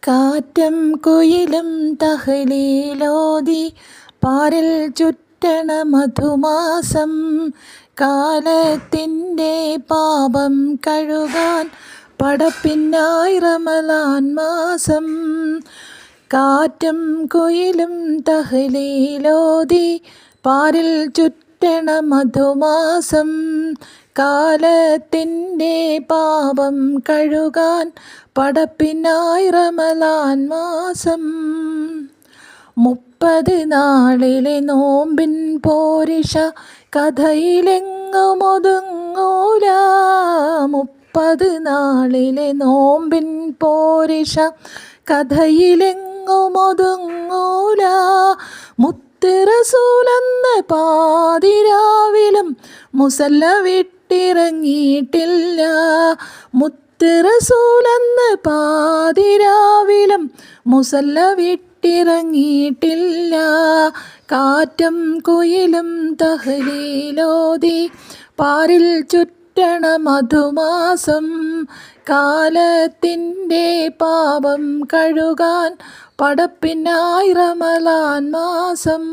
കാറ്റും കുയിലും തഹ്ലീലോതി പാരിൽ ചുറ്റണ മധുമാസം. കാലത്തിൻ്റെ പാപം കഴുകാൻ പടപ്പിന്നായി റമളാൻ മാസം. കാറ്റും കുയിലും തഹ്ലീലോതി പാരിൽ ചുറ്റണ മധുമാസം. കാലത്തിൻ്റെ പാപം കഴുകാൻ പടപ്പിനായി റമളാൻ മാസം. 30 നാളിലെ നോമ്പിൻ പോരിഷ കഥയിലെങ്ങുമൊതുങ്ങൂല. 30 നാളിലെ നോമ്പിൻ പോരിഷ കഥയിലെങ്ങുമൊതുങ്ങൂല. മുത്ത് റസൂലെന്ന് പാതിരാവിലും മുസല്ല വിട്ടിറങ്ങിയിട്ടില്ല. മുത്ത് റസൂലെന്ന് പാതിരാവിലും മുസല്ല വിട്ടിറങ്ങിയിട്ടില്ല. കാറ്റും കുയിലും തഹ്ലീലോതി പാരിൽ ചുറ്റണ മധുമാസം. കാലത്തിൻ്റെ പാപം കഴുകാൻ പടപ്പിനായി റമളാൻ മാസം.